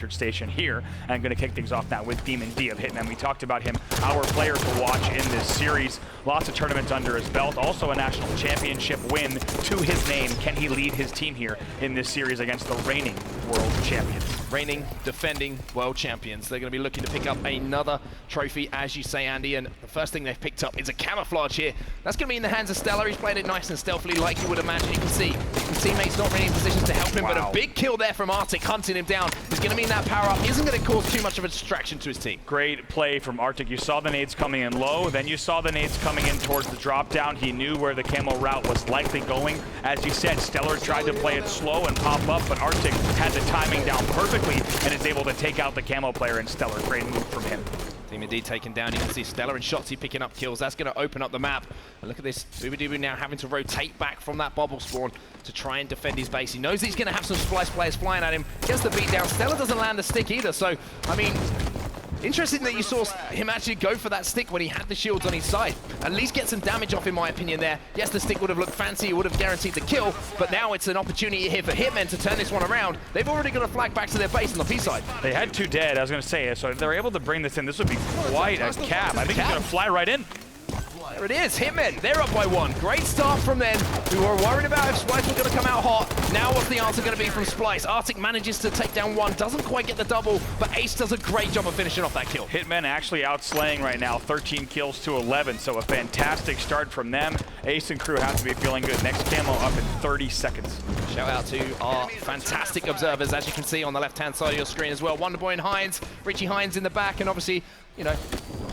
station here, and going to kick things off now with Demon D of Hitmen. We talked about him, our player to watch in this series. Lots of tournaments under his belt, also a national championship win to his name. Can he lead his team here in this series against the reigning world champions? Reigning, defending world champions. They're going to be looking to pick up another trophy, as you say, Andy, and the first thing they've picked up is a camouflage here. That's going to be in the hands of Stellar. He's played it nice and stealthily, like you would imagine. You can see his teammates not really in position to help him, but a big kill there from Arctic, hunting him down, is going to mean that power-up isn't going to cause too much of a distraction to his team. Great play from Arctic. You saw the nades coming in low, then you saw the nades coming in towards the drop-down. He knew where the camo route was likely going. As you said, Stellar tried to play it slow and pop up, but Arctic had the timing down perfectly and is able to take out the camo player, and Stellar, great move from him. Team indeed taken down. You can see Stellar and Shotzzy picking up kills. That's going to open up the map. And look at this, Booby now having to rotate back from that bubble spawn to try and defend his base. He knows he's going to have some Splyce players flying at him. Gets the beat down. Stellar doesn't land a stick either. So, I mean, interesting that you saw him actually go for that stick when he had the shields on his side. At least get some damage off, in my opinion, there. Yes, the stick would have looked fancy, it would have guaranteed the kill, but now it's an opportunity here for Hitmen to turn this one around. They've already got a flag back to their base on the P side. They had two dead, I was going to say, so if they're able to bring this in, this would be quite a cap. I think he's going to fly right in. There it is, Hitmen, they're up by one. Great start from them. We were worried about if Splyce was going to come out hot. Now what's the answer going to be from Splyce? Arctic manages to take down one, doesn't quite get the double, but Ace does a great job of finishing off that kill. Hitmen actually outslaying right now, 13 kills to 11, so a fantastic start from them. Ace and crew have to be feeling good. Next camo up in 30 seconds. Shout out to our fantastic observers, as you can see on the left-hand side of your screen as well. Wonderboy and Hines, Richie Hines in the back, and obviously, you know,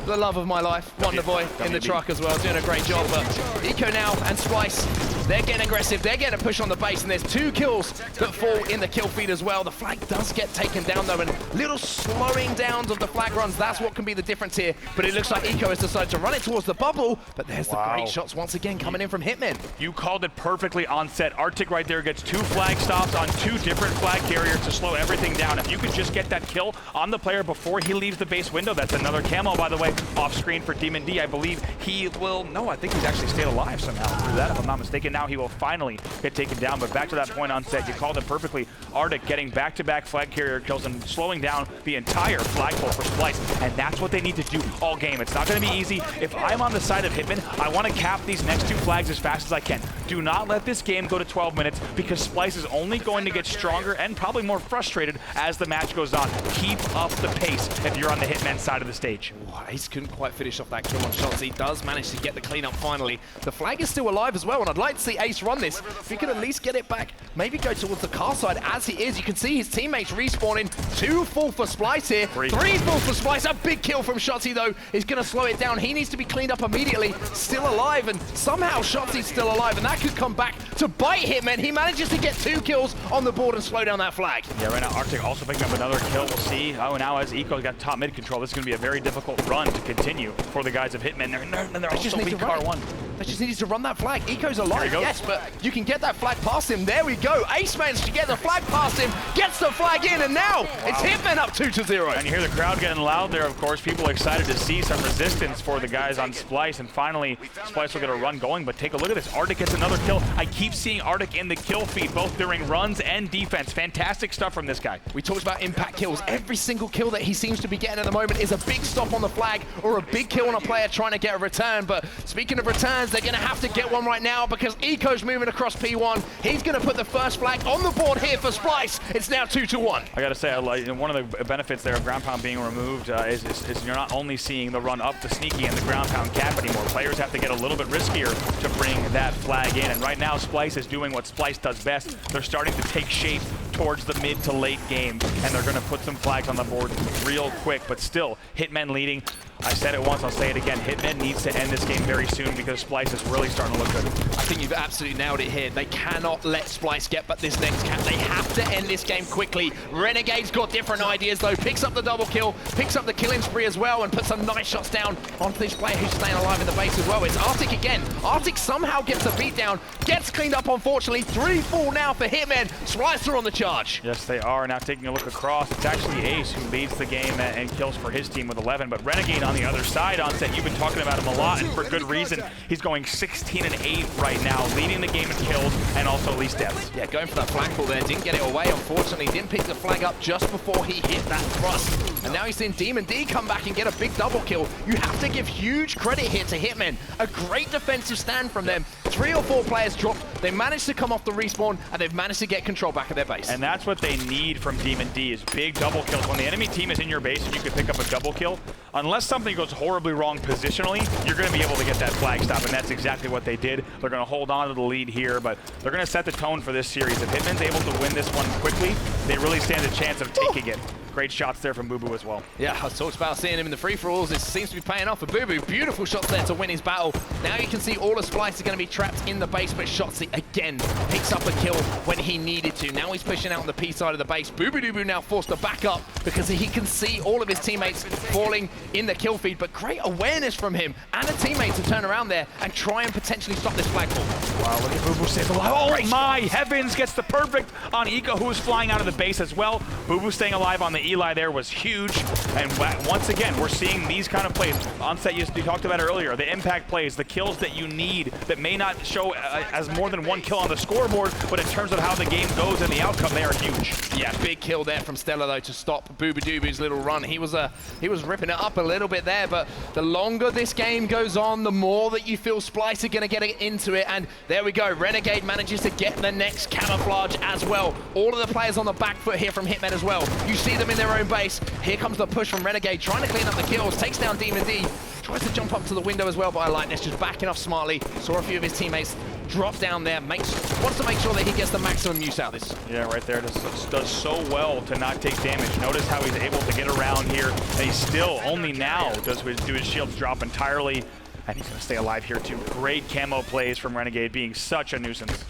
the love of my life, Wonderboy in the truck as well, doing a great job. But Eco now and Splyce, they're getting aggressive, they're getting a push on the base, and there's two kills that fall in the kill feed as well. The flag does get taken down though, and little slowing downs of the flag runs, that's what can be the difference here. But it looks like Eco has decided to run it towards the bubble, but there's the great shots once again coming in from Hitmen. You called it perfectly on set. Arctic right there gets two flag stops on two different flag carriers to slow everything down. If you could just get that kill on the player before he leaves the base window, that's another camo, by the way, off screen for Demon D. I believe he will, no, I think he's actually stayed alive somehow through that, if I'm not mistaken. Now he will finally get taken down, but back to that point on set, you called it perfectly. Arctic getting back-to-back flag carrier kills and slowing down the entire flagpole for Splyce, and that's what they need to do all game. It's not going to be easy. If I'm on the side of Hitmen, I want to cap these next two flags as fast as I can. Do not let this game go to 12 minutes, because Splyce is only going to get stronger and probably more frustrated as the match goes on. Keep up the pace if you're on the Hitmen side of the stage. Oh, Ace couldn't quite finish off that kill on shots. He does manage to get the cleanup finally. The flag is still alive as well, and I'd like to see Ace run this. If he could at least get it back, maybe go towards the car side as he is. You can see his teammates respawning. 2 full for Splyce here. 3 full for Splyce. A big kill from Shotzzy though is going to slow it down. He needs to be cleaned up immediately. Still alive, and somehow Shotzy's still alive, and that could come back to bite Hitmen. He manages to get 2 kills on the board and slow down that flag. Yeah, right now Arctic also picking up another kill. We'll see. Oh, now as Eco's got top mid control, this is going to be a very difficult run to continue for the guys of Hitmen. They're also weak R1. They just needed to run that flag. Eco's alive, yes, but you can get that flag past him. There we go. Ace managed to get the flag past him, gets the flag in, and now it's Hitmen up 2-0. And you hear the crowd getting loud there, of course. People excited to see some resistance for the guys on Splyce, and finally Splyce will get a run going, but take a look at this. Arctic gets another kill. I keep seeing Arctic in the kill feed, both during runs and defense. Fantastic stuff from this guy. We talked about impact kills. Every single kill that he seems to be getting at the moment is a big stop on the flag or a big kill on a player trying to get a return. But speaking of returns, they're going to have to get one right now because Eco's moving across P1. He's going to put the first flag on the board here for Splyce. It's now 2-1. I got to say, one of the benefits there of ground pound being removed is you're not only seeing the run up the sneaky and the ground pound cap anymore. Players have to get a little bit riskier to bring that flag in. And right now, Splyce is doing what Splyce does best. They're starting to take shape towards the mid to late game, and they're going to put some flags on the board real quick, but still, Hitmen leading. I said it once, I'll say it again. Hitmen needs to end this game very soon because Splyce is really starting to look good. I think you've absolutely nailed it here. They cannot let Splyce get but this next cap. They have to end this game quickly. Renegade's got different ideas though. Picks up the double kill, picks up the killing spree as well, and puts some nice shots down onto this player who's staying alive in the base as well. It's Arctic again. Arctic somehow gets a beat down, gets cleaned up unfortunately. 3 full now for Hitmen. Splyce are on the charge. Yes, they are. Now taking a look across, it's actually Ace who leads the game and kills for his team with 11, but Renegade on the other side. Onset, you've been talking about him a lot, and for good reason. He's going 16-8 right now, leading the game in kills and also least deaths. Yeah, going for that flagpole there, didn't get it away, unfortunately. Didn't pick the flag up just before he hit that thrust. And now he's seen Demon D come back and get a big double kill. You have to give huge credit here to Hitmen. A great defensive stand from them. 3 or 4 players dropped. They managed to come off the respawn, and they've managed to get control back of their base. And that's what they need from Demon D, is big double kills. When the enemy team is in your base and you can pick up a double kill, unless something goes horribly wrong positionally, you're going to be able to get that flag stop, and that's exactly what they did. They're going to hold on to the lead here, but they're going to set the tone for this series. If Hitman's able to win this one quickly, they really stand a chance of taking it. Great shots there from Boo Boo as well. Yeah, I talked about seeing him in the free-for-alls. It seems to be paying off for Boo Boo. Beautiful shots there to win his battle. Now you can see all of Splyce are going to be trapped in the base, but Shotzi again picks up a kill when he needed to. Now he's pushing out on the P side of the base. Boo Boo now forced to back up because he can see all of his teammates falling in the kill feed, but great awareness from him and a teammate to turn around there and try and potentially stop this flagpole. Wow, look at Boo Boo save alive. Oh my heavens, gets the perfect on Eco, who is flying out of the base as well. Boo Boo staying alive on the Eli there was huge. And once again, we're seeing these kind of plays. Onset, you talked about it earlier, the impact plays, the kills that you need that may not show as more than one kill on the scoreboard, but in terms of how the game goes and the outcome, they are huge. Yeah, big kill there from Stella though to stop Boo Boo's little run. He was ripping it up a little bit there, but the longer this game goes on, the more that you feel Splyce are going to get into it. And there we go, Renegade manages to get the next camouflage as well. All of the players on the back foot here from Hitmen as well. You see them in their own base. Here comes the push from Renegade, trying to clean up the kills, takes down Demon D, tries to jump up to the window as well, but I like this, just backing off smartly. Saw a few of his teammates drop down there, wants to make sure that he gets the maximum use out of this. Yeah, right there, does so well to not take damage. Notice how he's able to get around here, and he still, only now, do his shields drop entirely, and he's going to stay alive here too. Great camo plays from Renegade, being such a nuisance.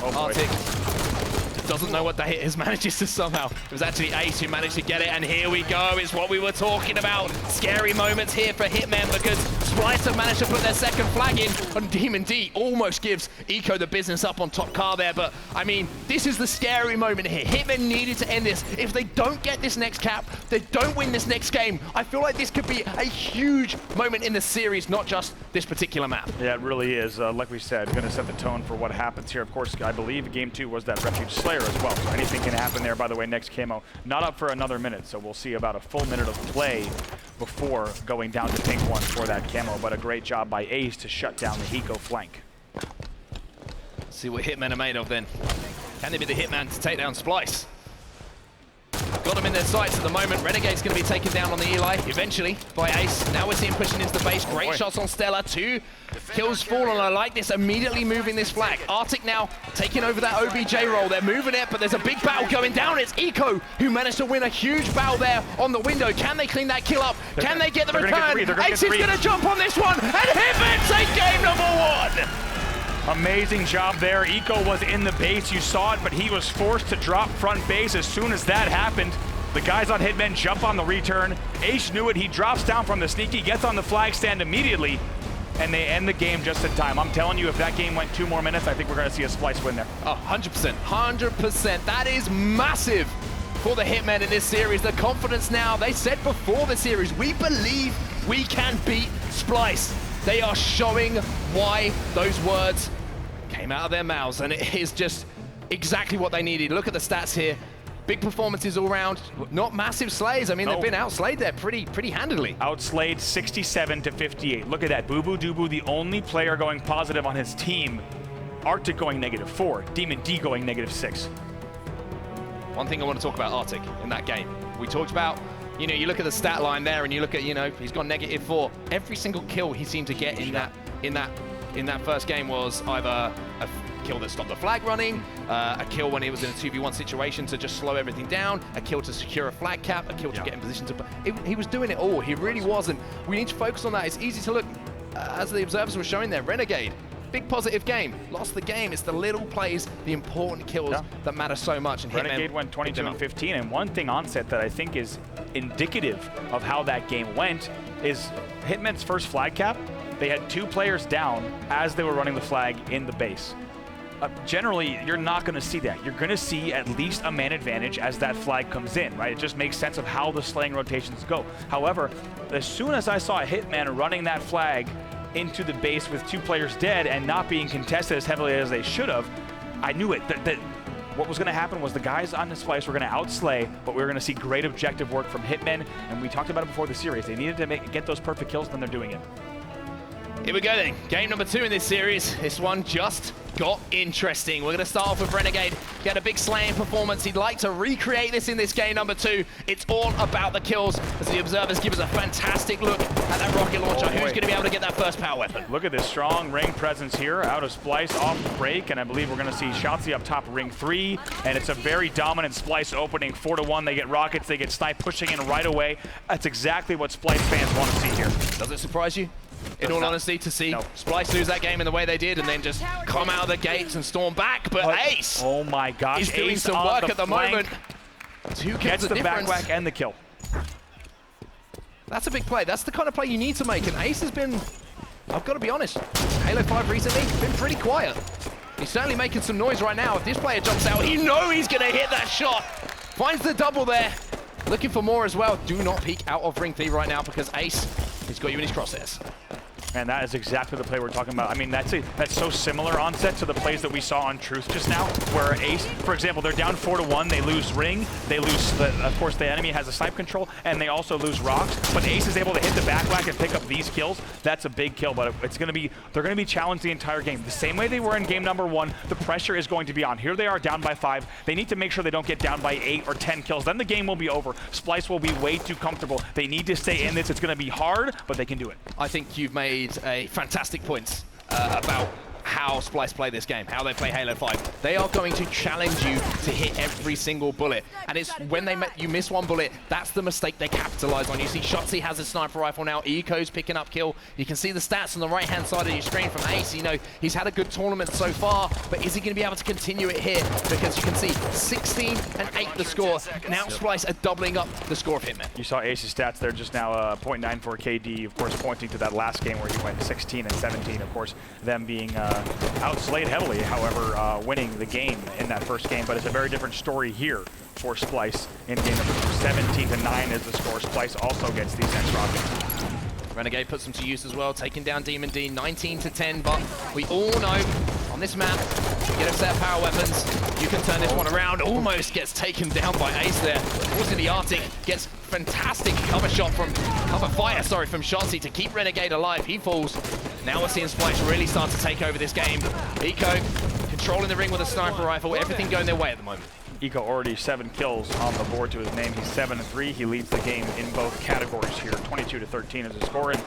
Oh boy. Arctic doesn't know what that hit is, manages to somehow. It was actually Ace who managed to get it, and here we go. It's what we were talking about. Scary moments here for Hitmen because Splyce have managed to put their second flag in, and Demon D almost gives Eco the business up on top car there. But, I mean, this is the scary moment here. Hitmen needed to end this. If they don't get this next cap, they don't win this next game, I feel like this could be a huge moment in the series, not just this particular map. Yeah, it really is. Like we said, going to set the tone for what happens here. Of course, I believe game 2 was that Refuge Slayer as well, so anything can happen there. By the way, next camo not up for another minute, so we'll see about a full minute of play before going down to pink one for that camo, but a great job by Ace to shut down the Hiko flank. Let's see what Hitmen are made of then. Can they be the Hitman to take down Splyce? Got him in their sights at the moment. Renegade's going to be taken down on the Eli eventually by Ace. Now we're seeing pushing into the base. Great shots on Stella. 2 kills fallen. I like this. Immediately moving this flag. Arctic now taking over that OBJ role. They're moving it, but there's a big battle going down. It's Eco who managed to win a huge battle there on the window. Can they clean that kill up? Can they get the return? Ace is going to jump on this one, and Hitmen take game number 1. Amazing job there. Eco was in the base, you saw it, but he was forced to drop front base as soon as that happened. The guys on Hitmen jump on the return. Ace knew it, he drops down from the sneaky, gets on the flag stand immediately, and they end the game just in time. I'm telling you, if that game went 2 more minutes, I think we're gonna see a Splyce win there. Oh, 100%, 100%. That is massive for the Hitmen in this series. The confidence now, they said before the series, we believe we can beat Splyce. They are showing why those words came out of their mouths, and it is just exactly what they needed. Look at the stats here. Big performances all around, not massive slays. I mean, they've been outslayed there pretty handily. Outslayed 67-58. Look at that, Boo Boo Doo Boo, the only player going positive on his team. Arctic going -4, Demon D going -6. One thing I want to talk about Arctic in that game. We talked about, you know, you look at the stat line there and you look at, you know, he's got -4. Every single kill he seemed to get in that first game was either a kill that stopped the flag running, a kill when he was in a 2v1 situation to just slow everything down, a kill to secure a flag cap, a kill to get in position to... He was doing it all. He really wasn't. We need to focus on that. It's easy to look, as the observers were showing there, Renegade. Big positive game. Lost the game. It's the little plays, the important kills that matter so much. And Renegade went 22-15, and one thing Onset that I think is indicative of how that game went is Hitmen's first flag cap. They had 2 players down as they were running the flag in the base. generally, you're not going to see that. You're going to see at least a man advantage as that flag comes in, right? It just makes sense of how the slaying rotations go. However, as soon as I saw a Hitman running that flag into the base with 2 players dead and not being contested as heavily as they should have, I knew it. That what was going to happen was the guys on the Splyce were going to outslay, but we were going to see great objective work from Hitmen, and we talked about it before the series. They needed to get those perfect kills, and then they're doing it. Here we go then. Game number 2 in this series. This one just got interesting. We're going to start off with Renegade. He had a big slaying performance. He'd like to recreate this in this game number 2. It's all about the kills as the observers give us a fantastic look at that rocket launcher. Who's going to be able to get that first power weapon? Look at this strong ring presence here out of Splyce off the break, and I believe we're going to see Shotzi up top ring 3, and it's a very dominant Splyce opening 4-1. They get rockets, they get sniped, pushing in right away. That's exactly what Splyce fans want to see here. Does it surprise you? In all honesty, to see Splyce lose that game in the way they did and then just come out of the gates and storm back, but Ace oh my gosh, is doing Ace some work at the flank. moment. 2 kills Gets the back whack and the kill. That's a big play. That's the kind of play you need to make, and Ace has been, I've got to be honest, Halo 5 recently, been pretty quiet. He's certainly making some noise right now. If this player jumps out, you know he's going to hit that shot. Finds the double there. Looking for more as well. Do not peek out of ring 3 right now because Ace has got you in his crosshairs. And that is exactly the play we're talking about. I mean, that's so similar onset to the plays that we saw on Truth just now, where Ace, for example, they're down 4-1, they lose ring, they lose, of course, the enemy has a snipe control, and they also lose rocks, but Ace is able to hit the back whack and pick up these kills. That's a big kill, but it's going to be, they're going to be challenged the entire game. The same way they were in game number 1, the pressure is going to be on. Here they are down by 5. They need to make sure they don't get down by 8 or 10 kills. Then the game will be over. Splyce will be way too comfortable. They need to stay in this. It's going to be hard, but they can do it. I think you've made a fantastic point about how Splyce play this game, how they play Halo 5. They are going to challenge you to hit every single bullet. And it's when you miss one bullet, that's the mistake they capitalize on. You see Shotzi has a sniper rifle now. Eco's picking up kill. You can see the stats on the right-hand side of your screen from Ace. You know, he's had a good tournament so far, but is he going to be able to continue it here? Because you can see 16 and 8 the score. Now Splyce are doubling up the score of Hitmen. You saw Ace's stats there just now, 0.94 KD, of course, pointing to that last game where he went 16 and 17, of course, them being outslayed heavily, however, winning the game in that first game. But it's a very different story here for Splyce in game number 2. 17-9 is the score. Splyce also gets these next rockets. Renegade puts them to use as well, taking down Demon D 19-10, but we all know on this map, you get a set of power weapons, you can turn this one around. Almost gets taken down by Ace there. Forcing the Arctic, gets fantastic cover fire from Shotzi to keep Renegade alive. He falls. Now we're seeing Splyce really start to take over this game. Eco controlling the ring with a sniper rifle, everything going their way at the moment. Eco already 7 kills on the board to his name. He's 7-3. He leads the game in both categories here. 22-13 is his score. And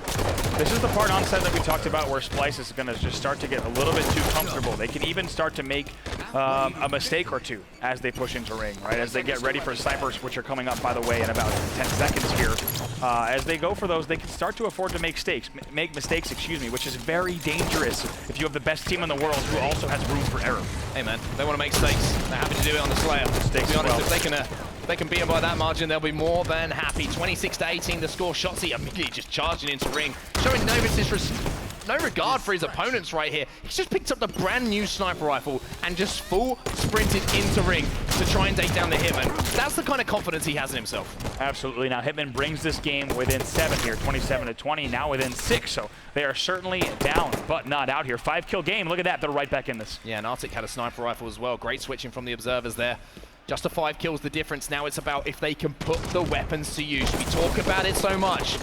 this is the part on set that we talked about where Splyce is going to just start to get a little bit too comfortable. They can even start to make a mistake or two as they push into ring, right? As they get ready for snipers, which are coming up, by the way, in about 10 seconds here. As they go for those, they can start to afford to make mistakes, which is very dangerous if you have the best team in the world who also has room for error. Hey man, they want to make mistakes. They're happy to do it on the Slayer. To be honest, if they can beat him by that margin, they'll be more than happy. 26-18 the score. Shotzi immediately just charging into ring, showing no regard for his opponents right here. He's just picked up the brand new sniper rifle and just full sprinted into ring to try and take down the Hitman. That's the kind of confidence he has in himself. Absolutely. Now Hitman brings this game within 7 here, 27-20, now within 6. So they are certainly down, but not out here. 5-kill game. Look at that. They're right back in this. Yeah, and Arctic had a sniper rifle as well. Great switching from the observers there. Just a 5 kills the difference. Now it's about if they can put the weapons to use. We talk about it so much.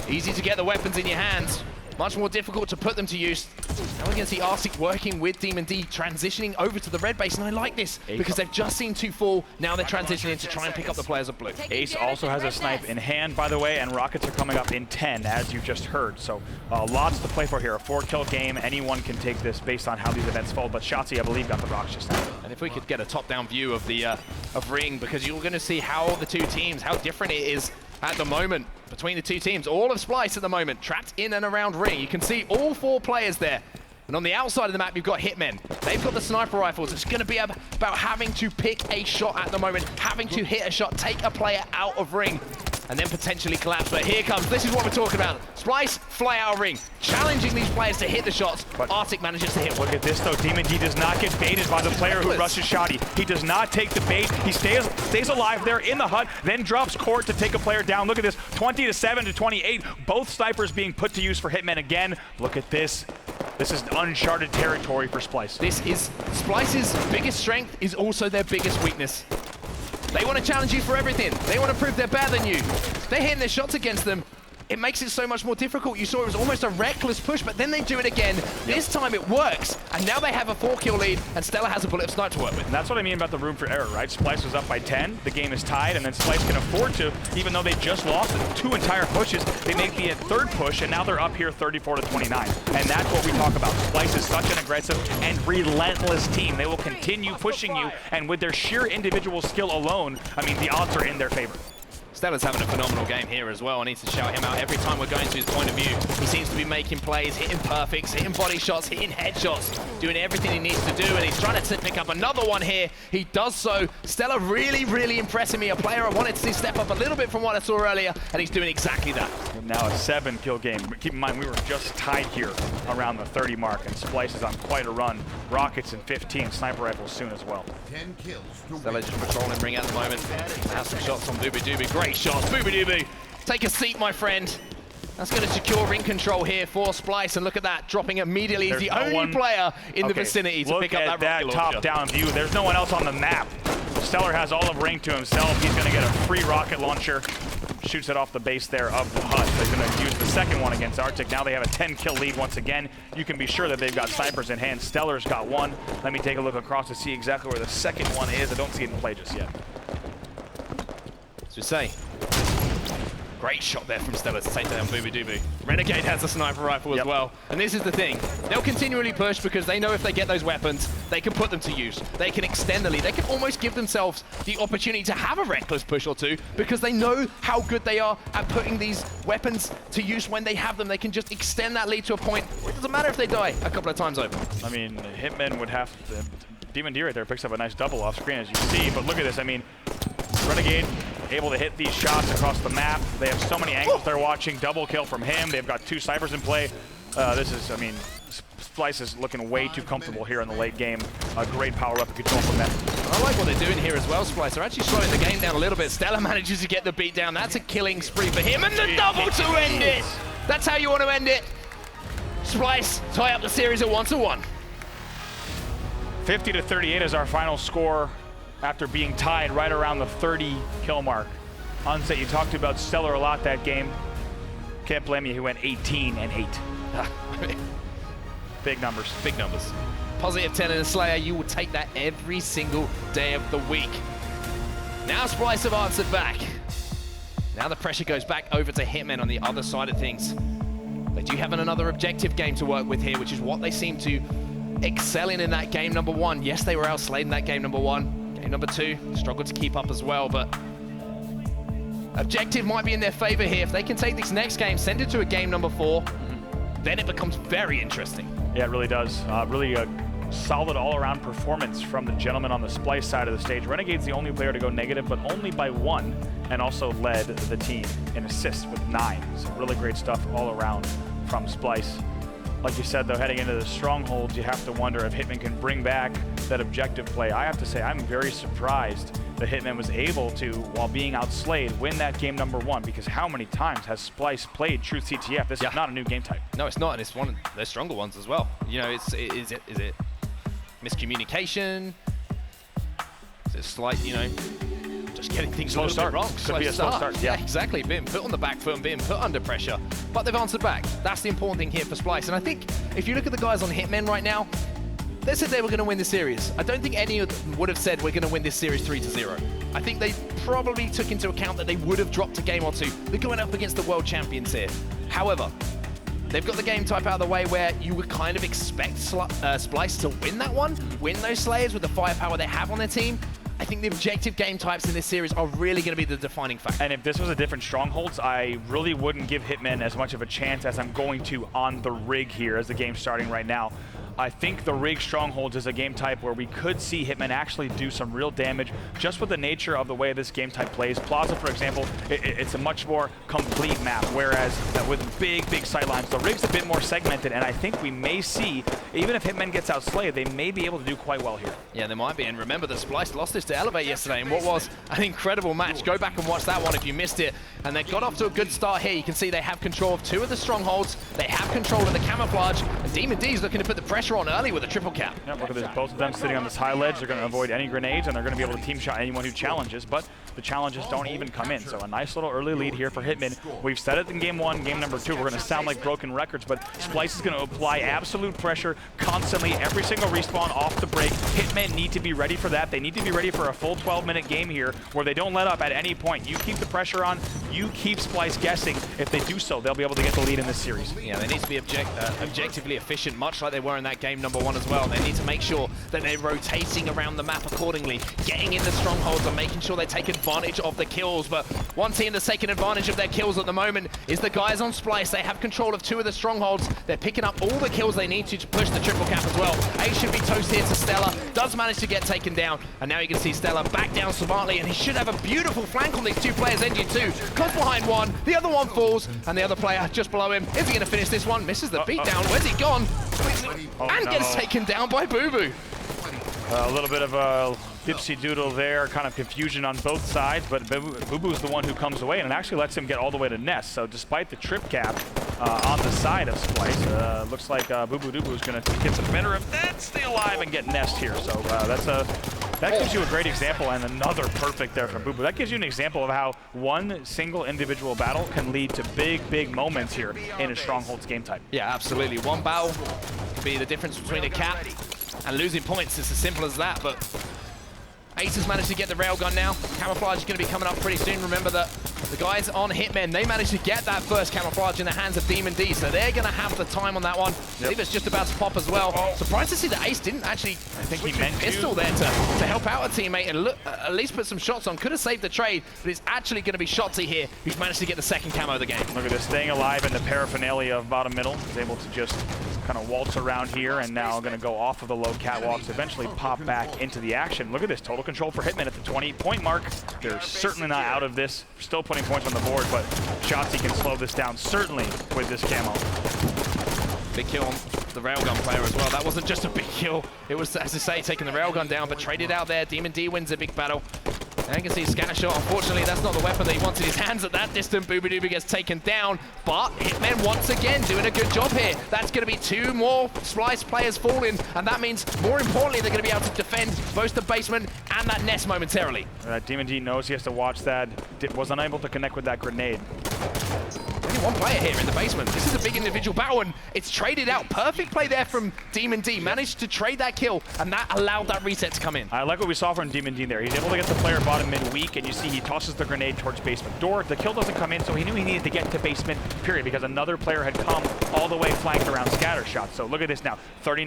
Easy to get the weapons in your hands. Much more difficult to put them to use. Now we're going to see Arctic working with Demon D, transitioning over to the red base, and I like this because they've just seen 2 fall. Now they're transitioning to try and pick up the players of blue. Ace also has a snipe in hand, by the way, and rockets are coming up in 10, as you just heard. So lots to play for here. A 4-kill game. Anyone can take this based on how these events fold, but Shotzi, I believe, got the rocks just now. And if we could get a top-down view of the of ring, because you're going to see how the 2 teams, how different it is at the moment between the 2 teams. All of Splyce at the moment trapped in and around ring. You can see all 4 players there. And on the outside of the map, you've got Hitmen. They've got the sniper rifles. It's going to be about having to pick a shot at the moment, having to hit a shot, take a player out of ring. and then potentially collapse. But here comes, this is what we're talking about. Splyce, fly out of ring, challenging these players to hit the shots, but Arctic manages to hit one. Look at this though, Demon D does not get baited by the player who rushes Shoddy. He does not take the bait, he stays alive there in the hut, then drops Court to take a player down. Look at this, 27 to 28, both snipers being put to use for Hitmen again. Look at this. This is uncharted territory for Splyce. This is Splyce's biggest strength, is also their biggest weakness. They want to challenge you for everything. They want to prove they're better than you. They're hitting their shots against them. It makes it so much more difficult. You saw it was almost a reckless push, but then they do it again. This time it works, and now they have a 4-kill lead, and Stellar has a bullet of snipe to work with. And that's what I mean about the room for error, right? Splyce was up by 10, the game is tied, and then Splyce can afford to, even though they just lost 2 entire pushes, they make the third push, and now they're up here 34 to 29. And that's what we talk about. Splyce is such an aggressive and relentless team. They will continue pushing you, and with their sheer individual skill alone, I mean, the odds are in their favor. Stellar's having a phenomenal game here as well. I need to shout him out every time we're going to his point of view. He seems to be making plays, hitting perfects, hitting body shots, hitting headshots, doing everything he needs to do, and he's trying to pick up another one here. He does so. Stellar really, really impressing me. A player I wanted to see step up a little bit from what I saw earlier, and he's doing exactly that. Now a 7-kill game. Keep in mind, we were just tied here around the 30 mark, and Splyce is on quite a run. Rockets and 15, sniper rifles soon as well. 10 kills. Stellar just patrolling ring at the moment. Has some shots on Booby Dooby. Great shots, Booby Dooby. Take a seat, my friend. That's going to secure ring control here for Splyce, and look at that, dropping immediately. He's the only player in the vicinity to pick up that rocket launcher. Top-down view. There's no one else on the map. Stellar has all of ring to himself. He's going to get a free rocket launcher. Shoots it off the base there of the hut. They're going to use the second one against Arctic. Now they have a 10-kill lead once again. You can be sure that they've got snipers in hand. Stellar's got one. Let me take a look across to see exactly where the second one is. I don't see it in play just yet. As we say, great shot there from Stellar to take down Booby Dooby. Renegade has a sniper rifle as well. And this is the thing. They'll continually push because they know if they get those weapons, they can put them to use. They can extend the lead. They can almost give themselves the opportunity to have a reckless push or two because they know how good they are at putting these weapons to use when they have them. They can just extend that lead to a point where it doesn't matter if they die a couple of times over. I mean, Hitmen would have to... Demon D right there picks up a nice double off screen, as you see. But look at this. I mean, Renegade able to hit these shots across the map. They have so many angles they're watching. Double kill from him. They've got 2 snipers in play. This is, I mean, Splyce is looking way too comfortable here in the late game. A great power-up and control from them. I like what they're doing here as well, Splyce. They're actually slowing the game down a little bit. Stellar manages to get the beat down. That's a killing spree for him. And the double to end it. That's how you want to end it. Splyce tie up the series at 1-1. 50 to 38 is our final score after being tied right around the 30 kill mark. Onset, you talked about Stellar a lot that game. Can't blame you, he went 18 and 8. Big numbers. Big numbers. Positive 10 in a Slayer, you will take that every single day of the week. Now Splyce have answered back. Now the pressure goes back over to Hitmen on the other side of things. They do have another objective game to work with here, which is what they seem to excelling in that game number 1. Yes, they were outslayed in that game number 1. Game number 2, struggled to keep up as well, but objective might be in their favor here. If they can take this next game, send it to a game number 4, then it becomes very interesting. Yeah, it really does. Really a solid all-around performance from the gentleman on the Splyce side of the stage. Renegade's the only player to go negative, but only by 1, and also led the team in assists with 9. So really great stuff all around from Splyce. Like you said, though, heading into the Strongholds, you have to wonder if Hitmen can bring back that objective play. I have to say, I'm very surprised that Hitmen was able to, while being outslayed, win that game number 1, because how many times has Splyce played Truth CTF? This is not a new game type. No, it's not, and it's one of their stronger ones as well. You know, is it miscommunication? Is it slight, you know, just getting things a little bit wrong? Could be a slow start. Yeah, exactly. Being put on the back foot and being put under pressure. But they've answered back. That's the important thing here for Splyce. And I think if you look at the guys on Hitmen right now, they said they were going to win the series. I don't think any of them would have said we're going to win this series 3-0. I think they probably took into account that they would have dropped a game or 2. They're going up against the world champions here. However, they've got the game type out of the way where you would kind of expect Splyce to win that one, win those Slayers with the firepower they have on their team. I think the objective game types in this series are really going to be the defining factor. And if this was a different Strongholds, I really wouldn't give Hitmen as much of a chance as I'm going to on the rig here as the game's starting right now. I think the Rig Strongholds is a game type where we could see Hitmen actually do some real damage just with the nature of the way this game type plays. Plaza, for example, it's a much more complete map, whereas with big sightlines, the Rig's a bit more segmented, and I think we may see, even if Hitmen gets outslayed, they may be able to do quite well here. Yeah, they might be, and remember that Splyce lost this to Elevate yesterday in what was an incredible match. Go back and watch that one if you missed it. And they got off to a good start here. You can see they have control of 2 of the strongholds. They have control of the camouflage. And Demon D is looking to put the pressure on early with a triple cap. Yeah, look at this. Both of them sitting on this high ledge. They're going to avoid any grenades, and they're going to be able to team shot anyone who challenges. But the challenges don't even come in. So a nice little early lead here for Hitmen. We've said it in game 1, game number 2. We're going to sound like broken records, but Splyce is going to apply absolute pressure constantly. Every single respawn off the break. Hitmen need to be ready for that. They need to be ready for a full 12-minute game here where they don't let up at any point. You keep the pressure on. You keep Splyce guessing. If they do so, they'll be able to get the lead in this series. Yeah, they need to be objectively efficient, much like they were in that game number 1 as well. They need to make sure that they're rotating around the map accordingly, getting in the strongholds and making sure they take advantage of the kills. But one team that's taking advantage of their kills at the moment is the guys on Splyce. They have control of 2 of the strongholds. They're picking up all the kills they need to push the triple cap as well. Ace should be toast here to Stella. Does manage to get taken down. And now you can see Stella back down smartly, and he should have a beautiful flank on these 2 players. NG2 comes behind one, the other one falls, and the other player just below him. Is he going to finish this one? Misses the beatdown. Where's he gone? And gets taken down by Boo Boo. A little bit of a dipsy doodle there, kind of confusion on both sides, but Boo Boo's the one who comes away, and it actually lets him get all the way to Nest. So despite the trip cap on the side of Splyce, looks like Boo Boo is going to get the better of that, stay alive, and get Nest here. So that gives you a great example, and another perfect there from Boo Boo. That gives you an example of how one single individual battle can lead to big moments here in a Strongholds game type. Yeah, absolutely. One battle could be the difference between a cap and losing points. It's as simple as that, but Ace has managed to get the railgun now. Camouflage is going to be coming up pretty soon. Remember that the guys on Hitmen, they managed to get that first camouflage in the hands of Demon D, so they're going to have the time on that one. I believe it's just about to pop as well. Surprised to see that Ace didn't actually switch his pistol there to help out a teammate and look, at least put some shots on. Could have saved the trade, but it's actually going to be Shotzi here who's managed to get the second camo of the game. Look at this, staying alive in the paraphernalia of bottom middle. He's able to just kind of waltz around here, and now going to go off of the low catwalks, eventually pop back into the action. Look at this, total control for Hitmen at the 20-point mark. They're certainly not out of this, still putting points on the board, but Shotzi can slow this down, certainly with this camo. Big kill on the railgun player as well. That wasn't just a big kill, it was, as I say, taking the railgun down, but traded out there. Demon D wins a big battle. And you can see scatter shot. Unfortunately, that's not the weapon that he wanted his hands at that distance. Booba gets taken down, but Hitmen once again doing a good job here. That's going to be 2 more Splyce players falling, and that means, more importantly, they're going to be able to defend both the basement and that nest momentarily. Demon D knows he has to watch that. Was unable to connect with that grenade. Only 1 player here in the basement. This is a big individual battle, and it's traded out. Perfect play there from Demon D. Managed to trade that kill, and that allowed that reset to come in. I like what we saw from Demon D there. He's able to get the player bottom mid weak, and you see he tosses the grenade towards basement door. The kill doesn't come in, so he knew he needed to get to basement, period, because another player had come all the way flanked around scatter shots. So look at this now, 40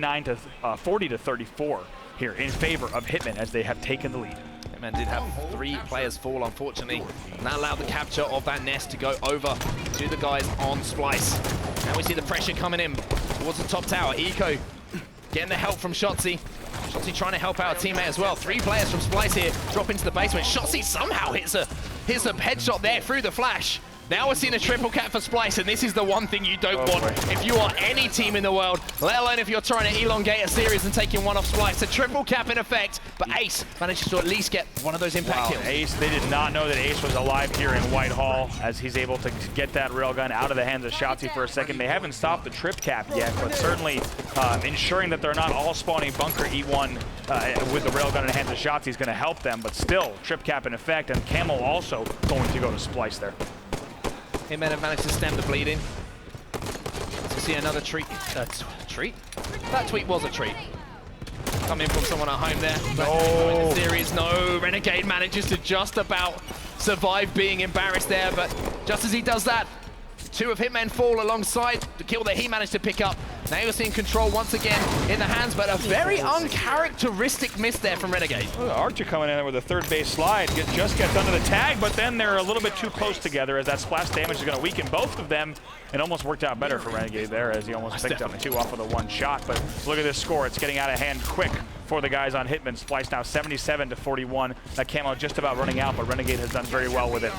to 34 here in favor of Hitmen as they have taken the lead. Hitmen did have 3 players fall, unfortunately, and that allowed the capture of that nest to go over to the guys on Splyce. Now we see the pressure coming in towards the top tower. Eco getting the help from Shotzi. Shotzi trying to help out a teammate as well. 3 players from Splyce here drop into the basement. Shotzi somehow hits a headshot there through the flash. Now we're seeing a triple cap for Splyce, and this is the one thing you don't want if you are any team in the world, let alone if you're trying to elongate a series and taking one off Splyce. A triple cap in effect, but Ace manages to at least get one of those impact kills. Ace, they did not know that Ace was alive here in Whitehall as he's able to get that railgun out of the hands of Shotzi for a second. They haven't stopped the trip cap yet, but certainly ensuring that they're not all spawning bunker E1 with the railgun in the hands of Shotzi is going to help them, but still, trip cap in effect, and Camo also going to go to Splyce there. Hitmen have managed to stem the bleeding. To see another treat. Treat? That tweet was a treat. Coming from someone at home there. No. The series, no. Renegade manages to just about survive being embarrassed there, but just as he does that, Two of Hitmen fall alongside the kill that he managed to pick up. Now you're seeing control once again in the hands, but a very uncharacteristic miss there from Renegade. Well, Archer coming in there with a third base slide, just gets under the tag, but then they're a little bit too close together as that splash damage is going to weaken both of them. It almost worked out better for Renegade there as he almost picked up 2 off of the 1 shot, but look at this score. It's getting out of hand quick for the guys on Hitmen. Splyce now 77-41. That camo just about running out, but Renegade has done very well with it.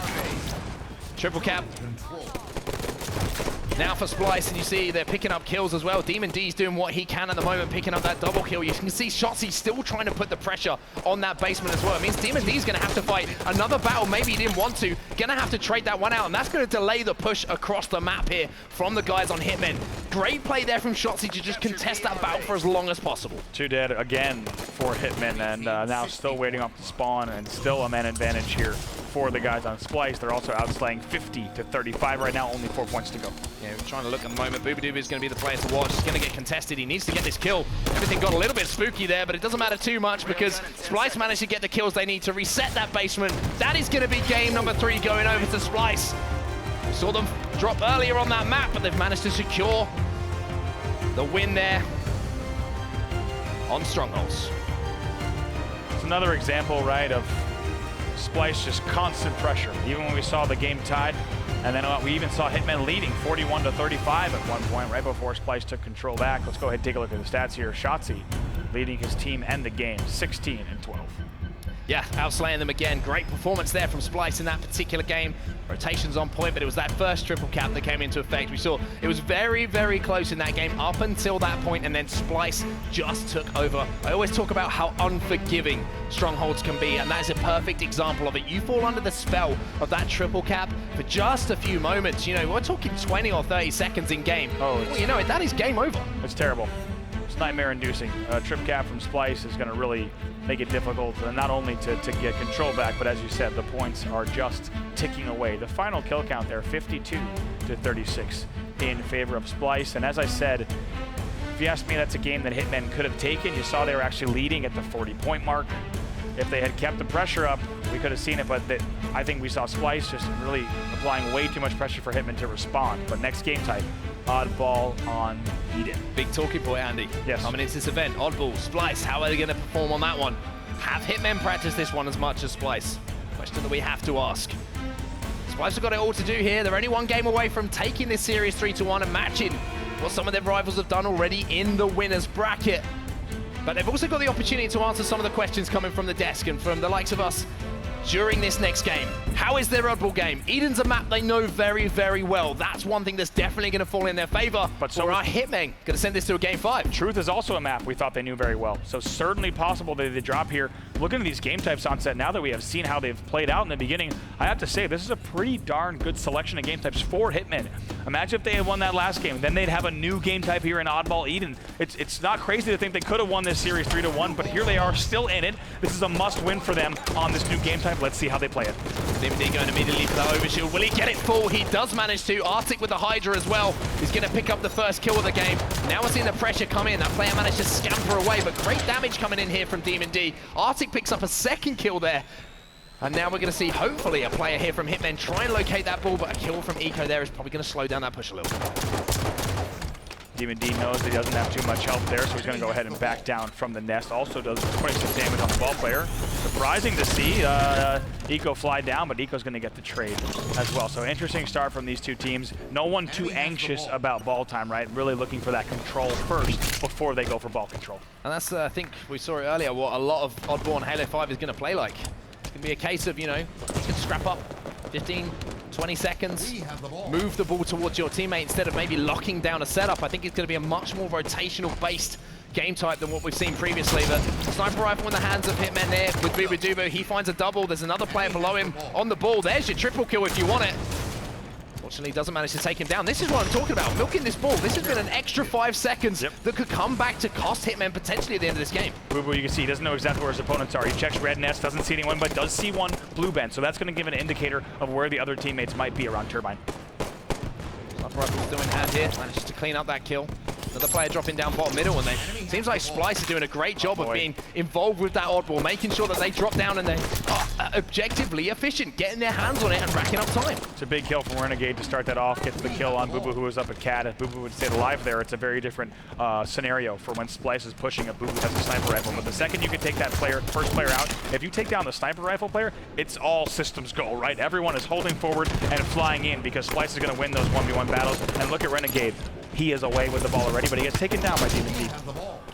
Triple cap. Now for Splyce, and you see they're picking up kills as well. Demon D's doing what he can at the moment, picking up that double kill. You can see Shotzzy still trying to put the pressure on that basement as well. It means Demon D's going to have to fight another battle. Maybe he didn't want to. Going to have to trade that one out, and that's going to delay the push across the map here from the guys on Hitmen. Great play there from Shotzzy to just contest that battle for as long as possible. 2 dead again for Hitmen, and now still waiting off the spawn, and still a man advantage here for the guys on Splyce. They're also outslaying 50-35 right now, only 4 points to go. Yeah, we're trying to look at the moment. Boobadooboo is going to be the player to watch. He's going to get contested. He needs to get this kill. Everything got a little bit spooky there, but it doesn't matter too much because Splyce managed to get the kills they need to reset that basement. That is going to be game number 3 going over to Splyce. We saw them drop earlier on that map, but they've managed to secure the win there on Strongholds. It's another example, right, of Splyce just constant pressure. Even when we saw the game tied, and then we even saw Hitmen leading 41-35 at one point, right before Splyce took control back. Let's go ahead and take a look at the stats here. Shotzzy leading his team and the game, 16-12. Yeah, outslaying them again. Great performance there from Splyce in that particular game. Rotations on point, but it was that first triple cap that came into effect. We saw it was very, very close in that game up until that point, and then Splyce just took over. I always talk about how unforgiving Strongholds can be, and that is a perfect example of it. You fall under the spell of that triple cap for just a few moments. You know, we're talking 20 or 30 seconds in game. Oh, well, you know, that is game over. It's terrible. It's nightmare-inducing. Trip cap from Splyce is going to really make it difficult, not only to get control back, but as you said, the points are just ticking away. The final kill count there, 52-36 in favor of Splyce. And as I said, if you ask me, that's a game that Hitmen could have taken. You saw they were actually leading at the 40-point mark. If they had kept the pressure up, we could have seen it, but I think we saw Splyce just really applying way too much pressure for Hitmen to respond. But next game type, Oddball on Eden. Big talking point, Andy. Yes. Coming into this event, Oddball, Splyce, how are they going to perform on that one? Have Hitmen practice this one as much as Splyce? Question that we have to ask. Splyce have got it all to do here. They're only 1 game away from taking this series 3-1 and matching what some of their rivals have done already in the winner's bracket. But they've also got the opportunity to answer some of the questions coming from the desk and from the likes of us during this next game. How is their Oddball game? Eden's a map they know very, very well. That's one thing that's definitely going to fall in their favor. But so are Hitmen going to send this to a game 5? Truth is also a map we thought they knew very well. So certainly possible that they drop here. Looking at these game types on set, now that we have seen how they've played out in the beginning, I have to say this is a pretty darn good selection of game types for Hitmen. Imagine if they had won that last game, then they'd have a new game type here in Oddball Eden. It's not crazy to think they could have won this series 3-1, but here they are still in it. This is a must-win for them on this new game type. Let's see how they play it. Demon D going immediately for that overshield. Will he get it full? He does manage to. Arctic with the Hydra as well. He's going to pick up the first kill of the game. Now we're seeing the pressure come in. That player managed to scamper away, but great damage coming in here from Demon D. Arctic picks up a second kill there. And now we're going to see, hopefully, a player here from Hitmen try and locate that ball, but a kill from Eco there is probably going to slow down that push a little bit. Demon D knows that he doesn't have too much help there, so he's going to go ahead and back down from the nest. Also does 26 damage on the ball player. Surprising to see Eco fly down, but Eco's going to get the trade as well. So interesting start from these two teams. No one too anxious about ball time, right? Really looking for that control first before they go for ball control. And that's, I think we saw it earlier, what a lot of Oddball and Halo 5 is going to play like. It's going to be a case of, you know, you can scrap up 15, 20 seconds, move the ball towards your teammate instead of maybe locking down a setup. I think it's going to be a much more rotational-based game type than what we've seen previously. But sniper rifle in the hands of Hitmen there with Boobadooboo. He finds a double. There's another player below him on the ball. There's your triple kill if you want it. Fortunately, doesn't manage to take him down. This is what I'm talking about. Milking this ball. This has been an extra 5 seconds that could come back to cost Hitmen potentially at the end of this game. Boo Boo, you can see he doesn't know exactly where his opponents are. He checks red nest, doesn't see anyone, but does see one blue bend. So that's going to give an indicator of where the other teammates might be around Turbine. Sniper rifle still in hand here. Manages to clean up that kill. Another player dropping down bottom middle, and then seems like Splyce is doing a great job of being involved with that Oddball, making sure that they drop down and they objectively efficient, getting their hands on it and racking up time. It's a big kill from Renegade to start that off, gets the kill on Boo Boo, who was up at Cat. If Boo Boo would stay alive there, it's a very different scenario for when Splyce is pushing a Boo Boo has a sniper rifle. But the second you can take that first player out, if you take down the sniper rifle player, it's all systems go, right? Everyone is holding forward and flying in because Splyce is going to win those 1v1 battles. And look at Renegade. He is away with the ball already, but he gets taken down by Demon D.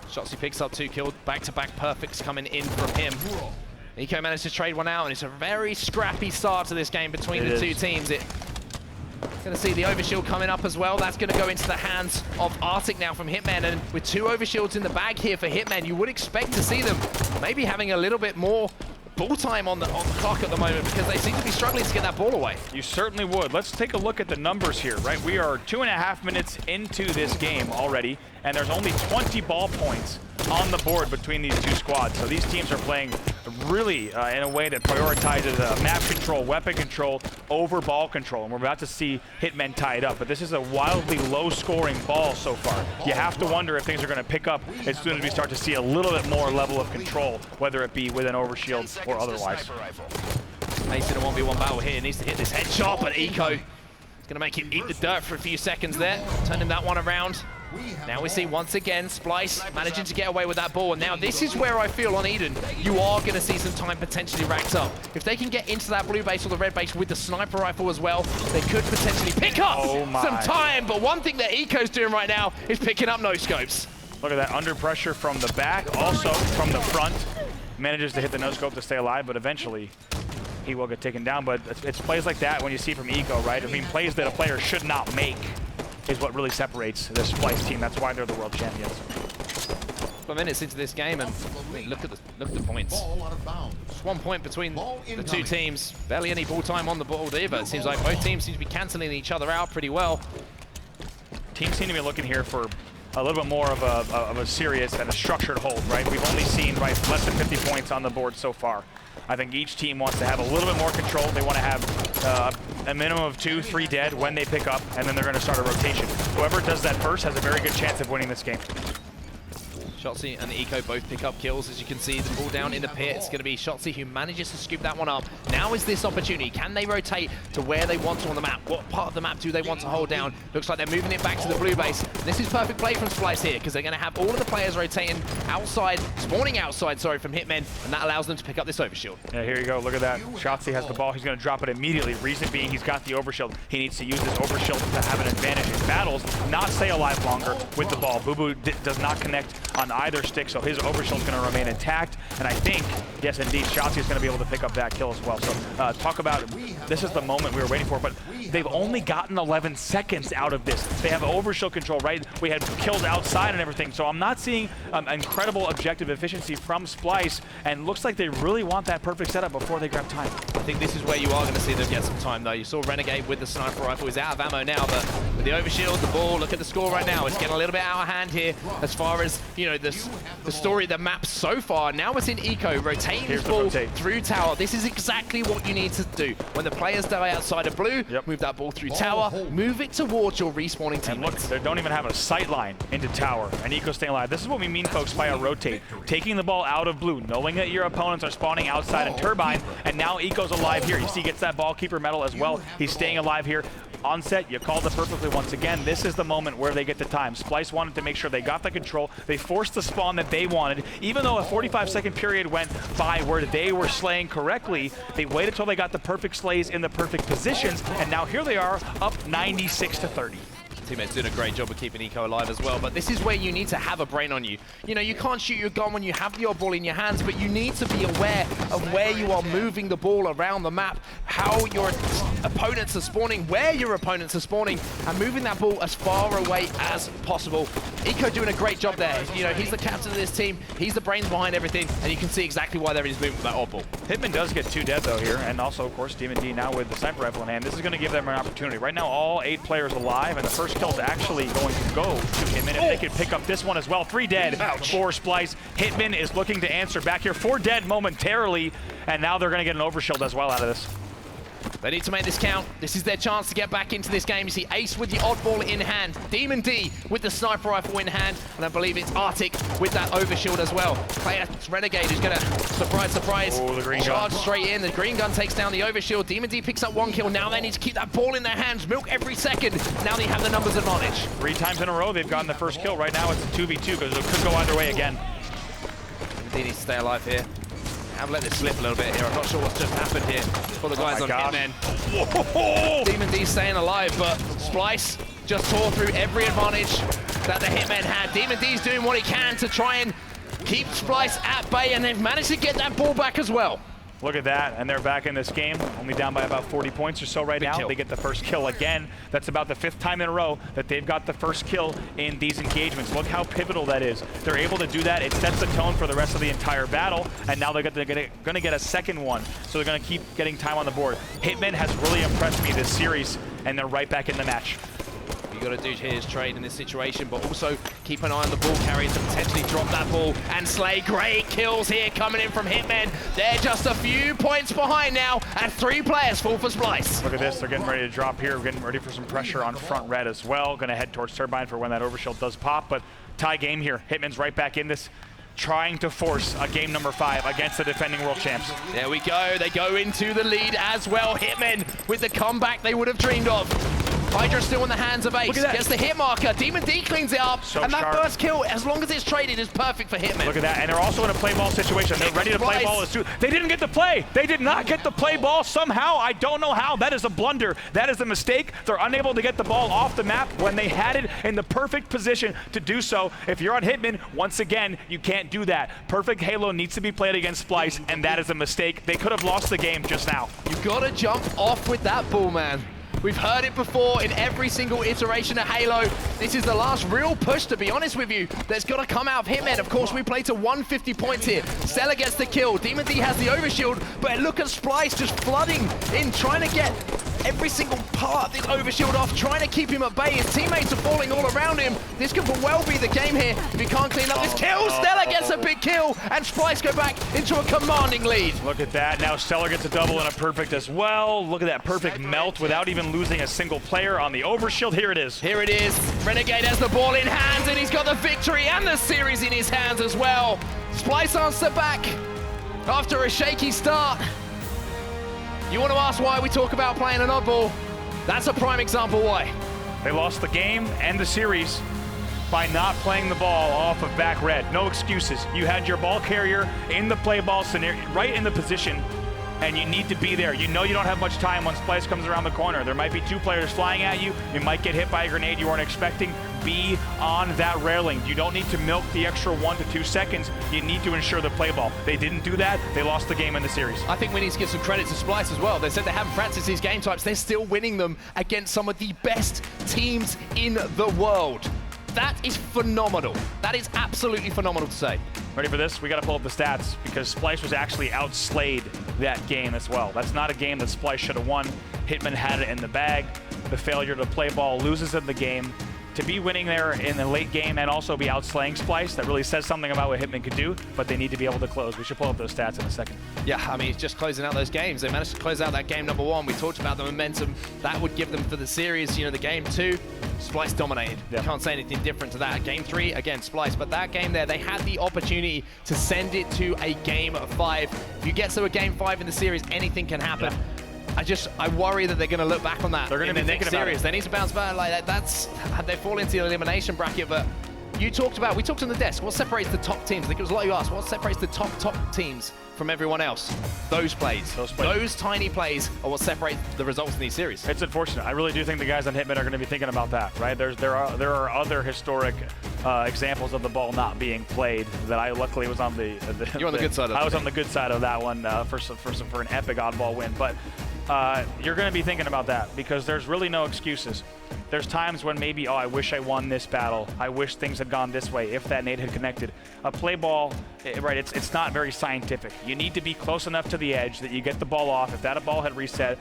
Shotzzy picks up 2 kills, back-to-back perfects coming in from him. Eco managed to trade one out, and it's a very scrappy start to this game between the two teams. Going to see the overshield coming up as well. That's going to go into the hands of Arctic now from Hitmen, and with 2 overshields in the bag here for Hitmen, you would expect to see them maybe having a little bit more ball time on the clock at the moment because they seem to be struggling to get that ball away. You certainly would. Let's take a look at the numbers here, right? We are 2.5 minutes into this game already, and there's only 20 ball points on the board between these two squads. So these teams are playing really in a way that prioritizes map control, weapon control over ball control. And we're about to see Hitmen tie it up. But this is a wildly low-scoring ball so far. You have to wonder if things are going to pick up as soon as we start to see a little bit more level of control, whether it be with an overshield or otherwise. Ace in a 1v1 battle here. Needs to hit this headshot, but Eco is going to make him eat the dirt for a few seconds there, turning that one around. Now we see once again Splyce managing to get away with that ball, and now this is where I feel on Eden you are going to see some time potentially racked up. If they can get into that blue base or the red base with the sniper rifle as well, they could potentially pick up some time. But one thing that Eco's doing right now is picking up no scopes. Look at that, under pressure from the back, also from the front. Manages to hit the no scope to stay alive, but eventually he will get taken down. But it's plays like that when you see from Eco, right? I mean, plays that a player should not make is what really separates this Splyce team. That's why they're the world champions. 4 minutes into this game, and look at the points. Just 1 point between the two teams. Barely any ball time on the board either. It seems like both teams seem to be cancelling each other out pretty well. Teams seem to be looking here for a little bit more of a serious and a structured hold, right? We've only seen less than 50 points on the board so far. I think each team wants to have a little bit more control. They want to have a minimum of 2-3 dead when they pick up, and then they're going to start a rotation. Whoever does that first has a very good chance of winning this game. Shotzzy and Eco both pick up kills. As you can see, the ball down in the pit. It's going to be Shotzzy who manages to scoop that one up. Now is this opportunity. Can they rotate to where they want to on the map? What part of the map do they want to hold down? Looks like they're moving it back to the blue base. This is perfect play from Splyce here because they're going to have all of the players rotating outside, spawning outside, sorry, from Hitmen, and that allows them to pick up this overshield. Yeah, here you go. Look at that. Shotzzy has the ball. He's going to drop it immediately. Reason being, he's got the overshield. He needs to use this overshield to have an advantage in battles, not stay alive longer with the ball. Boo Boo does not connect on either stick, so his overshield is going to remain intact. And I think, yes, indeed, Shotzzy is going to be able to pick up that kill as well. So talk about, this is the moment we were waiting for, but they've only gotten 11 seconds out of this. They have overshield control, right? We had kills outside and everything, so I'm not seeing incredible objective efficiency from Splyce, and looks like they really want that perfect setup before they grab time. I think this is where you are going to see them get some time, though. You saw Renegade with the sniper rifle. He's out of ammo now, but with the overshield, the ball, look at the score right now. It's getting a little bit out of hand here as far as, you know, the story, the map so far. Now it's in Eco, rotating his ball through tower. This is exactly what you need to do. When the players die outside of blue, move that ball through tower, move it towards your respawning teammates. And look, they don't even have a sight line into tower, and Eco staying alive. This is what we mean, folks, by a rotate. Taking the ball out of blue, knowing that your opponents are spawning outside in Turbine, and now Eco's alive here. You see he gets that ball keeper medal as well. He's staying alive here. Onset, you called it perfectly once again. This is the moment where they get the time. Splyce wanted to make sure they got the control. They forced the spawn that they wanted. Even though a 45-second period went by where they were slaying correctly, they waited till they got the perfect slays in the perfect positions, and now here they are, up 96-30. Teammates doing a great job of keeping Eco alive as well, but this is where you need to have a brain on you. You know, you can't shoot your gun when you have your ball in your hands, but you need to be aware of where you are moving the ball around the map, how your opponents are spawning, where your opponents are spawning, and moving that ball as far away as possible. Eco doing a great job there. You know, he's the captain of this team, he's the brains behind everything, and you can see exactly why they're in his movement with that oddball. Hitman does get 2 dead though here, and also, of course, Demon D now with the sniper rifle in hand. This is going to give them an opportunity. Right now, all 8 players alive, and the first kill's actually going to go to Hitman if they can pick up this one as well. 3 dead for Splyce. Hitman is looking to answer back here. 4 dead momentarily, and now they're going to get an overshield as well out of this. They need to make this count. This is their chance to get back into this game. You see Ace with the oddball in hand, Demon D with the sniper rifle in hand, and I believe it's Arctic with that overshield as well. Player Renegade is gonna, surprise, the green charge gun. straight in. The green gun takes down the overshield. Demon D picks up 1 kill. Now they need to keep that ball in their hands, milk every second. Now they have the numbers advantage. 3 times in a row they've gotten the first kill. Right now it's a 2v2 because it could go either way again. Demon D needs to stay alive here. I've let this slip a little bit here. I'm not sure what's just happened here for the guys on Hitmen. Whoa. Demon D staying alive, but Splyce just tore through every advantage that the Hitmen had. Demon D's doing what he can to try and keep Splyce at bay, and they've managed to get that ball back as well. Look at that, and they're back in this game, only down by about 40 points or so right now. Kill. They get the first kill again. That's about the 5th time in a row that they've got the first kill in these engagements. Look how pivotal that is. They're able to do that. It sets the tone for the rest of the entire battle, and now they're going to get a second one, so they're going to keep getting time on the board. Hitmen has really impressed me this series, and they're right back in the match. You got to do his trade in this situation, but also keep an eye on the ball carrier to potentially drop that ball and slay. Great kills here coming in from Hitmen. They're just a few points behind now, and 3 players fall for Splyce. Look at this, they're getting ready to drop here, getting ready for some pressure on front red as well. Gonna head towards Turbine for when that overshield does pop, but tie game here. Hitmen's right back in this, trying to force a game number 5 against the defending world champs. There we go, they go into the lead as well. Hitmen with the comeback they would have dreamed of. Hydra still in the hands of Ace. Gets the hit marker. Demon D cleans it up. So and that sharp. first kill, as long as it's traded, is perfect for Hitmen. Look at that, and they're also in a play ball situation. They're ready to play ball as soon. They didn't get the play. They did not get the play ball somehow. I don't know how. That is a blunder. That is a mistake. They're unable to get the ball off the map when they had it in the perfect position to do so. If you're on Hitmen, once again, you can't do that. Perfect Halo needs to be played against Splyce, and that is a mistake. They could have lost the game just now. You've got to jump off with that ball, man. We've heard it before in every single iteration of Halo. This is the last real push, to be honest with you, that's got to come out of Hitmen. Of course, we play to 150 points here. Stella gets the kill. Demon D has the overshield, but look at Splyce just flooding in, trying to get every single part of this overshield off, trying to keep him at bay. His teammates are falling all around him. This could well be the game here if he can't clean up this kill. Stella gets a big kill, and Splyce go back into a commanding lead. Look at that. Now Stellar gets a double and a perfect as well. Look at that perfect melt without even losing a single player on the overshield. Here it is. Here it is. Renegade has the ball in hand, and he's got the victory and the series in his hands as well. Splyce answer back after a shaky start. You want to ask why we talk about playing an oddball? That's a prime example why. They lost the game and the series by not playing the ball off of back red. No excuses. You had your ball carrier in the play ball scenario, right in the position, and you need to be there. You know you don't have much time once Splyce comes around the corner. There might be 2 players flying at you. You might get hit by a grenade you weren't expecting. Be on that railing. You don't need to milk the extra 1 to 2 seconds. You need to ensure the play ball. They didn't do that. They lost the game in the series. I think we need to give some credit to Splyce as well. They said they haven't practiced these game types. They're still winning them against some of the best teams in the world. That is phenomenal. That is absolutely phenomenal to say. Ready for this? We got to pull up the stats because Splyce was actually outslayed that game as well. That's not a game that Splyce should have won. Hitmen had it in the bag. The failure to play ball loses in the game. To be winning there in the late game and also be outslaying Splyce, that really says something about what Hitmen could do, but they need to be able to close. We should pull up those stats in a second. Yeah, I mean, it's just closing out those games. They managed to close out that game number 1. We talked about the momentum that would give them for the series. You know, the game 2, Splyce dominated. Yeah. You can't say anything different to that. Game 3, again, Splyce. But that game there, they had the opportunity to send it to a game 5. If you get to a game 5 in the series, anything can happen. Yeah. I worry that they're going to look back on that. They're going to be thinking about it. They need to bounce back like that. That's, they fall into the elimination bracket, but we talked on the desk, what separates the top teams? I think it was a lot you asked, what separates the top teams from everyone else? Those plays. Those tiny plays are what separate the results in these series. It's unfortunate. I really do think the guys on Hitmen are going to be thinking about that, right? there are other historic examples of the ball not being played that I luckily was on the You're on the good side of that. I was on the good side of that one for an epic oddball win, but you're going to be thinking about that because there's really no excuses. There's times when maybe, oh, I wish I won this battle. I wish things had gone this way if that nade had connected. A play ball, right, it's not very scientific. You need to be close enough to the edge that you get the ball off. If that ball had reset,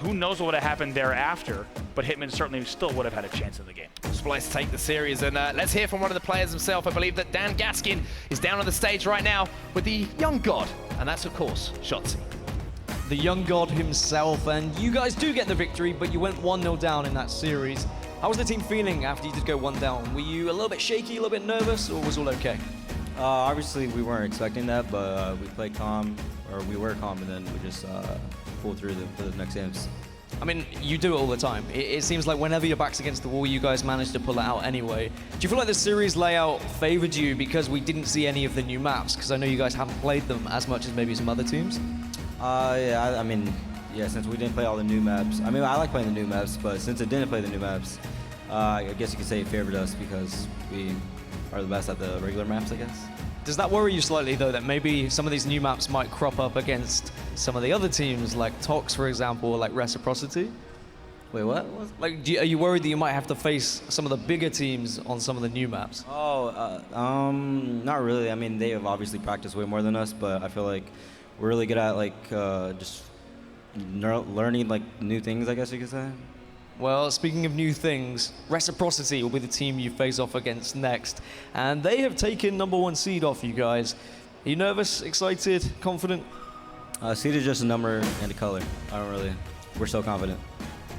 who knows what would have happened thereafter, but Hitmen certainly still would have had a chance in the game. Splyce take the series, and let's hear from one of the players himself. I believe that Dan Gaskin is down on the stage right now with the young god, and that's, of course, Shotzi. the young god himself, and you guys do get the victory, but you went 1-0 down in that series. How was the team feeling after you did go 1 down? Were you a little bit shaky, a little bit nervous, or was all okay? Obviously, we weren't expecting that, but we played calm, or we were calm, and then we just pulled through for the next games. I mean, you do it all the time. It seems like whenever your back's against the wall, you guys manage to pull it out anyway. Do you feel like the series layout favored you because we didn't see any of the new maps? Because I know you guys haven't played them as much as maybe some other teams. Yeah, I mean, yeah, since we didn't play all the new maps. I mean, I like playing the new maps, but since it didn't play the new maps, I guess you could say it favored us because we are the best at the regular maps, I guess. Does that worry you slightly, though, that maybe some of these new maps might crop up against some of the other teams, like Tox, for example, or like Reciprocity? Wait, what? Like, are you worried that you might have to face some of the bigger teams on some of the new maps? Oh, not really. I mean, they have obviously practiced way more than us, but I feel like we're really good at like just learning like new things, I guess you could say. Well, speaking of new things, Reciprocity will be the team you face off against next, and they have taken #1 seed off you guys. Are you nervous, excited, confident? Seed is just a number and a color. We're so confident.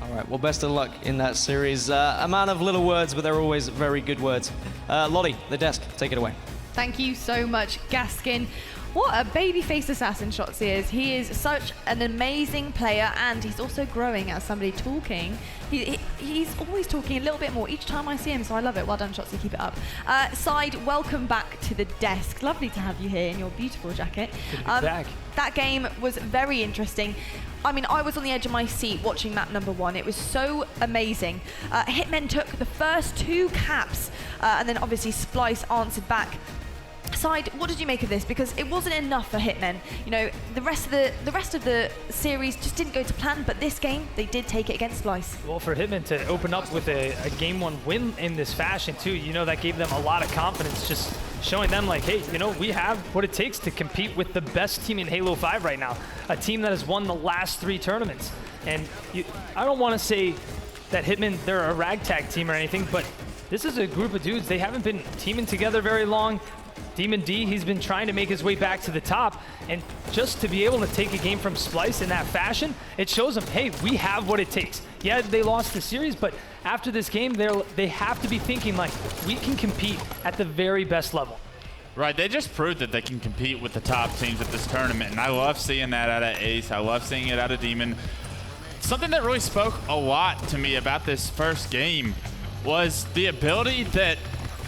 All right, well, best of luck in that series. A man of little words, but they're always very good words. Lottie, the desk, take it away. Thank you so much, Gaskin. What a babyface assassin Shotzi is. He is such an amazing player, and he's also growing as somebody talking. He's always talking a little bit more each time I see him, so I love it. Well done, Shotzi, keep it up. Side, welcome back to the desk. Lovely to have you here in your beautiful jacket. Good to be back. That game was very interesting. I mean, I was on the edge of my seat watching map #1. It was so amazing. Hitmen took the first 2 caps, and then obviously Splyce answered back. Side, what did you make of this? Because it wasn't enough for Hitmen. You know, the rest of the series just didn't go to plan, but this game they did take it against Splyce. Well, for Hitmen to open up with a Game 1 win in this fashion too, you know, that gave them a lot of confidence, just showing them like, hey, you know, we have what it takes to compete with the best team in Halo 5 right now, a team that has won the last 3 tournaments. And I don't want to say that Hitmen, they're a ragtag team or anything, but this is a group of dudes. They haven't been teaming together very long. Demon D, he's been trying to make his way back to the top, and just to be able to take a game from Splyce in that fashion, it shows them, hey, we have what it takes. Yeah, they lost the series, but after this game, they have to be thinking like, we can compete at the very best level. Right, they just proved that they can compete with the top teams at this tournament, and I love seeing that out of Ace. I love seeing it out of Demon. Something that really spoke a lot to me about this first game was the ability that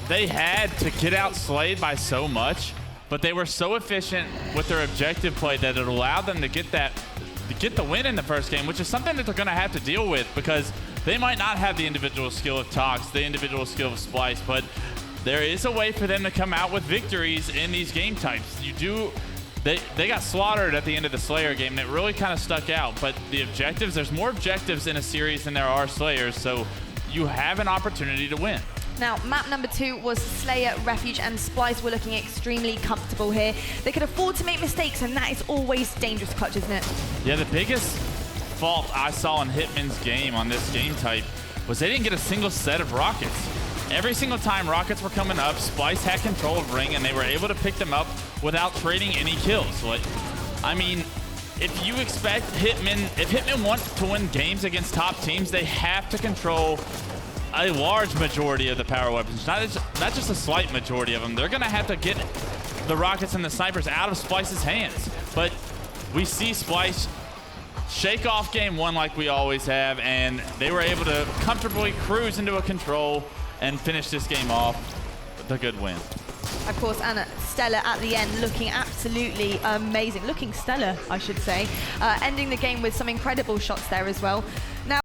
they had to get outslayed by so much, but they were so efficient with their objective play that it allowed them to get the win in the first game, which is something that they're going to have to deal with because they might not have the individual skill of Tox, the individual skill of Splyce, but there is a way for them to come out with victories in these game types. They got slaughtered at the end of the Slayer game, and it really kind of stuck out, but the objectives, there's more objectives in a series than there are Slayers, so you have an opportunity to win. Now, map #2 was Slayer, Refuge, and Splyce were looking extremely comfortable here. They could afford to make mistakes, and that is always dangerous, Clutch, isn't it? Yeah, the biggest fault I saw in Hitman's game on this game type was they didn't get a single set of rockets. Every single time rockets were coming up, Splyce had control of Ring, and they were able to pick them up without trading any kills. Like, I mean, if you expect if Hitmen want to win games against top teams, they have to control a large majority of the power weapons, not just a slight majority of them. They're gonna have to get the rockets and the snipers out of Splyce's hands. But we see Splyce shake off game 1 like we always have, and they were able to comfortably cruise into a control and finish this game off with a good win. Of course, and Stella at the end looking absolutely amazing. Looking stellar, I should say. Ending the game with some incredible shots there as well.